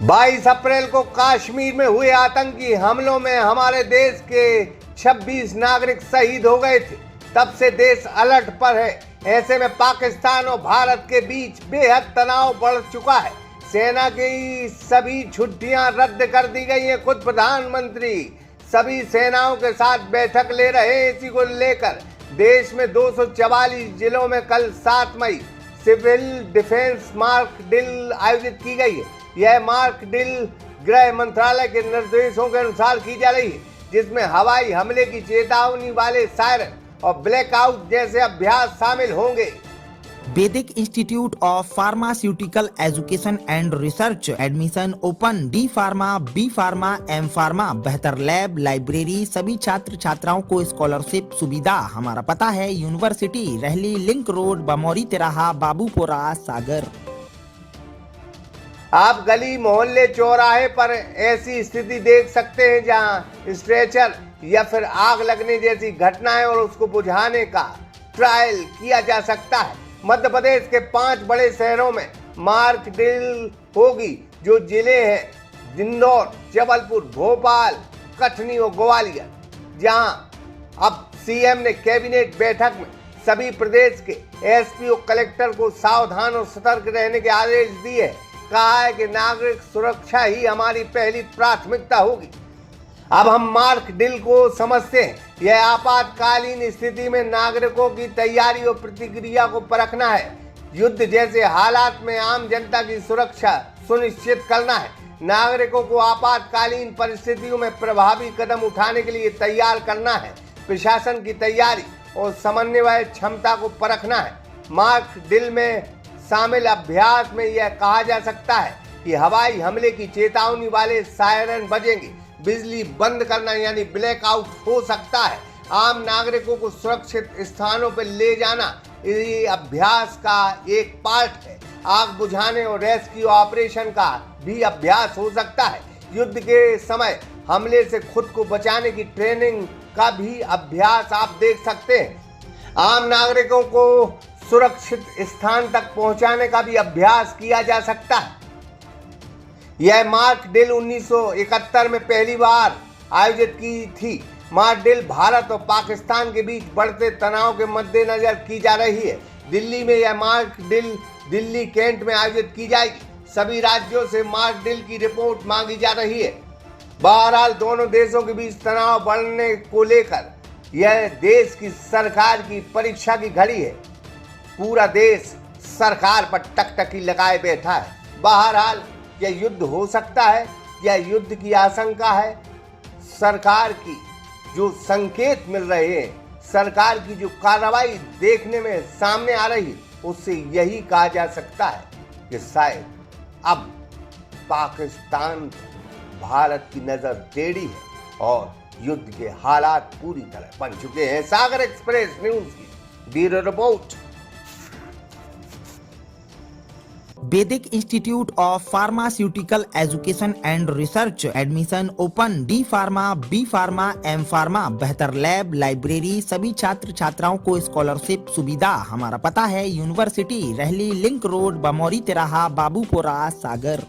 22 अप्रैल को कश्मीर में हुए आतंकी हमलों में हमारे देश के 26 नागरिक शहीद हो गए थे। तब से देश अलर्ट पर है। ऐसे में पाकिस्तान और भारत के बीच बेहद तनाव बढ़ चुका है। सेना की सभी छुट्टियां रद्द कर दी गई हैं। खुद प्रधानमंत्री सभी सेनाओं के साथ बैठक ले रहे हैं। इसी को लेकर देश में 244 जिलों में कल 7 मई सिविल डिफेंस मार्क ड्रिल आयोजित की गई है। यह मार्क ड्रिल गृह मंत्रालय के निर्देशों के अनुसार की जा रही है, जिसमें हवाई हमले की चेतावनी वाले सायरन और ब्लैकआउट जैसे अभ्यास शामिल होंगे। Vaidik institute of pharmaceutical education and research admission open. D pharma, B pharma, M pharma, बेहतर लैब, लाइब्रेरी, सभी छात्र छात्राओं को स्कॉलरशिप सुविधा। हमारा पता है यूनिवर्सिटी, रहली लिंक रोड, बमौरी तिराहा, बाबूपुरा, सागर। आप गली मोहल्ले चौराहे पर ऐसी स्थिति देख सकते हैं जहां स्ट्रेचर या फिर आग लगने जैसी घटनाएं और उसको बुझाने का ट्रायल किया जा सकता है। मध्य प्रदेश के 5 बड़े शहरों में मार्क ड्रिल होगी, जो जिले हैं इंदौर, जबलपुर, भोपाल, कटनी और ग्वालियर। जहां अब सीएम ने कैबिनेट बैठक में सभी प्रदेश के एसपी और कलेक्टर को सावधान और सतर्क रहने के आदेश दिए। कहा है कि नागरिक सुरक्षा ही हमारी पहली प्राथमिकता होगी। अब हम मार्क ड्रिल को समझते हैं। यह आपातकालीन स्थिति में नागरिकों की तैयारी और प्रतिक्रिया को परखना है। युद्ध जैसे हालात में आम जनता की सुरक्षा सुनिश्चित करना है। नागरिकों को आपातकालीन परिस्थितियों में प्रभावी कदम उठाने के लिए तैयार करना है। प्रशासन की तैयारी और समन्वय क्षमता को परखना है। मार्क ड्रिल में शामिल अभ्यास में यह कहा जा सकता है कि हवाई हमले की चेतावनी वाले सायरन बजेंगे। बिजली बंद करना यानी ब्लैकआउट हो सकता है। आम नागरिकों को सुरक्षित स्थानों पर ले जाना ये अभ्यास का एक पार्ट है। आग बुझाने और रेस्क्यू ऑपरेशन का भी अभ्यास हो सकता है। युद्ध के समय हमले से खुद को बचाने की ट्रेनिंग का भी अभ्यास आप देख सकते हैं। आम नागरिकों को सुरक्षित स्थान तक पहुंचाने का भी अभ्यास किया जा सकता है। यह मार्क ड्रिल 1971 में पहली बार आयोजित की थी। मार्क ड्रिल भारत और पाकिस्तान के बीच बढ़ते तनाव के मद्देनजर की जा रही है। दिल्ली में यह मार्क ड्रिल दिल्ली कैंट में आयोजित की जाएगी। सभी राज्यों से मार्क ड्रिल की रिपोर्ट मांगी जा रही है। बहरहाल दोनों देशों के बीच तनाव बढ़ने को लेकर यह देश की सरकार की परीक्षा की घड़ी है। पूरा देश सरकार पर टकटकी लगाए बैठा है। बहरहाल यह युद्ध हो सकता है, यह युद्ध की आशंका है। सरकार की जो संकेत मिल रहे हैं, सरकार की जो कार्रवाई देखने में सामने आ रही है, उससे यही कहा जा सकता है कि शायद अब पाकिस्तान भारत की नजर टेढ़ी है और युद्ध के हालात पूरी तरह बन चुके हैं। सागर एक्सप्रेस न्यूज की bureau report. Vaidik institute of pharmaceutical education and research admission open. D pharma, B pharma, M pharma, बेहतर लैब, लाइब्रेरी, सभी छात्र छात्राओं को स्कॉलरशिप सुविधा। हमारा पता है यूनिवर्सिटी, रहली लिंक रोड, बमौरी तिराहा, बाबूपुरा, सागर।